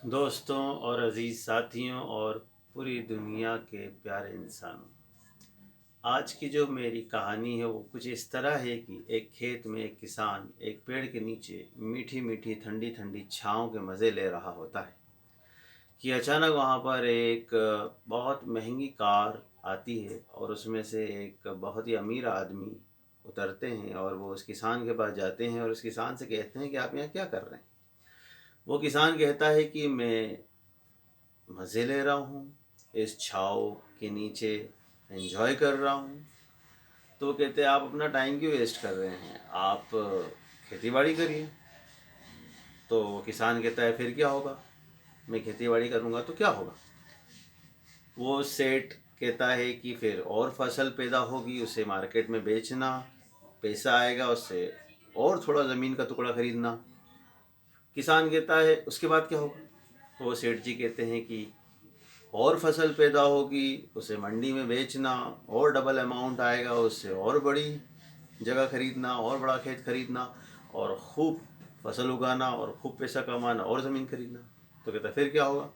दोस्तों और अज़ीज़ साथियों और पूरी दुनिया के प्यारे इंसानों, आज की जो मेरी कहानी है वो कुछ इस तरह है कि एक खेत में एक किसान एक पेड़ के नीचे मीठी मीठी ठंडी ठंडी छाँव के मज़े ले रहा होता है कि अचानक वहाँ पर एक बहुत महंगी कार आती है और उसमें से एक बहुत ही अमीर आदमी उतरते हैं और वो उस किसान के पास जाते हैं और उस किसान से कहते हैं कि आप यहाँ क्या कर रहे हैं। वो किसान कहता है कि मैं मज़े ले रहा हूँ, इस छाँव के नीचे एंजॉय कर रहा हूँ। तो वो कहते हैं आप अपना टाइम क्यों वेस्ट कर रहे हैं, आप खेती बाड़ी करिए। तो वो किसान कहता है फिर क्या होगा, मैं खेती बाड़ी करूँगा तो क्या होगा। वो सेठ कहता है कि फिर और फसल पैदा होगी, उसे मार्केट में बेचना, पैसा आएगा उससे और थोड़ा ज़मीन का टुकड़ा खरीदना। किसान कहता है उसके बाद क्या होगा। तो वो सेठ जी कहते हैं कि और फसल पैदा होगी, उसे मंडी में बेचना, और डबल अमाउंट आएगा, उससे और बड़ी जगह खरीदना और बड़ा खेत खरीदना और खूब फसल उगाना और खूब पैसा कमाना और ज़मीन खरीदना। तो कहता है फिर क्या होगा।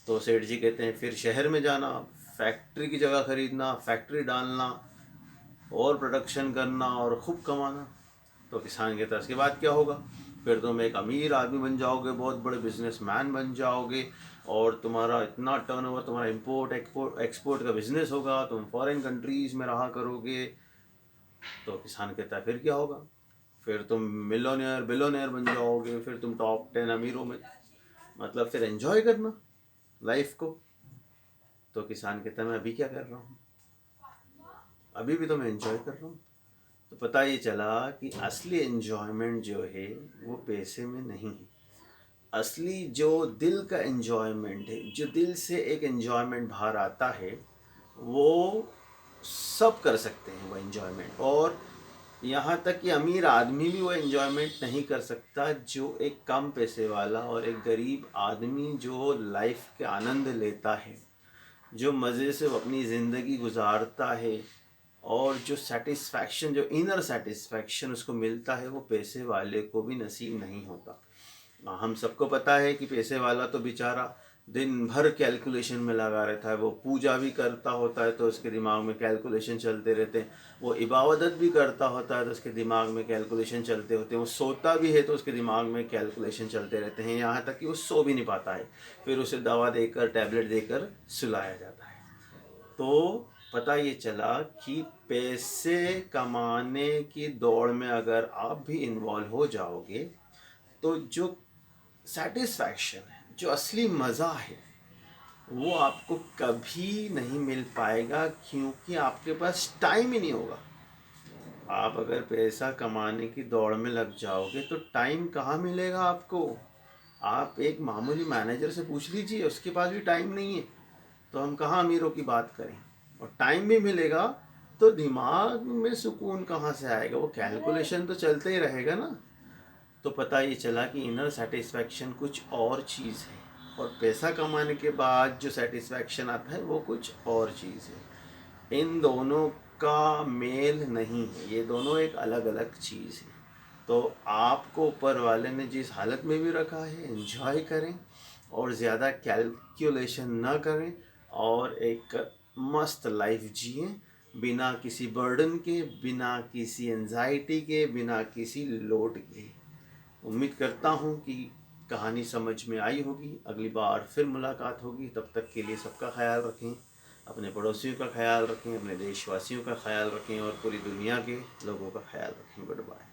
तो सेठ जी कहते हैं फिर शहर में जाना, फैक्ट्री की जगह खरीदना, फैक्ट्री डालना और प्रोडक्शन करना और खूब कमाना। तो किसान कहता है इसके बाद क्या होगा। फिर तुम एक अमीर आदमी बन जाओगे, बहुत बड़े बिजनेसमैन बन जाओगे और तुम्हारा इतना टर्नओवर, तुम्हारा इंपोर्ट एक्सपोर्ट एक्सपोर्ट का बिजनेस होगा, तुम फॉरेन कंट्रीज़ में रहा करोगे। तो किसान कहता है फिर क्या होगा। फिर तुम मिलोनियर बिलोनियर बन जाओगे, फिर तुम टॉप 10 अमीरों में, मतलब फिर एंजॉय करना लाइफ को। तो किसान कहता है मैं अभी क्या कर रहा हूँ, अभी भी तो मैं एंजॉय कर रहा हूँ। तो पता ये चला कि असली एन्जॉयमेंट जो है वो पैसे में नहीं है। असली जो दिल का एन्जॉयमेंट है, जो दिल से एक एन्जॉयमेंट बाहर आता है, वो सब कर सकते हैं वो एन्जॉयमेंट। और यहाँ तक कि अमीर आदमी भी वो एन्जॉयमेंट नहीं कर सकता जो एक कम पैसे वाला और एक गरीब आदमी जो लाइफ के आनंद लेता है, जो मज़े से वो अपनी ज़िंदगी गुजारता है और जो सेटिस्फैक्शन, जो इनर सेटिस्फैक्शन उसको मिलता है, वो पैसे वाले को भी नसीब नहीं होता। हम सबको पता है कि पैसे वाला तो बेचारा दिन भर कैलकुलेशन में लगा रहता है, वो पूजा भी करता होता है तो उसके दिमाग में कैलकुलेशन चलते रहते हैं, वो इबादत भी करता होता है तो उसके दिमाग में कैलकुलेशन चलते होते हैं, वो सोता भी है तो उसके दिमाग में कैलकुलेशन चलते रहते हैं, यहाँ तक कि वो सो भी नहीं पाता है, फिर उसे दवा देकर टैबलेट देकर सुलाया जाता है। तो पता ये चला कि पैसे कमाने की दौड़ में अगर आप भी इन्वॉल्व हो जाओगे तो जो सेटिस्फैक्शन है, जो असली मज़ा है, वो आपको कभी नहीं मिल पाएगा, क्योंकि आपके पास टाइम ही नहीं होगा। आप अगर पैसा कमाने की दौड़ में लग जाओगे तो टाइम कहाँ मिलेगा आपको। आप एक मामूली मैनेजर से पूछ लीजिए, उसके पास भी टाइम नहीं है, तो हम कहाँ अमीरों की बात करें। और टाइम भी मिलेगा तो दिमाग में सुकून कहाँ से आएगा, वो कैलकुलेशन तो चलते ही रहेगा ना। तो पता ये चला कि इनर सेटिस्फैक्शन कुछ और चीज़ है और पैसा कमाने के बाद जो सेटिस्फैक्शन आता है वो कुछ और चीज़ है। इन दोनों का मेल नहीं है, ये दोनों एक अलग अलग चीज़ है। तो आपको ऊपर वाले ने जिस हालत में भी रखा है, एंजॉय करें और ज़्यादा कैलकुलेशन ना करें और एक मस्त लाइफ जिए, बिना किसी बर्डन के, बिना किसी एंजाइटी के, बिना किसी लोड के। उम्मीद करता हूँ कि कहानी समझ में आई होगी। अगली बार फिर मुलाकात होगी, तब तक के लिए सबका ख्याल रखें, अपने पड़ोसियों का ख्याल रखें, अपने देशवासियों का ख्याल रखें और पूरी दुनिया के लोगों का ख्याल रखें। Good bye.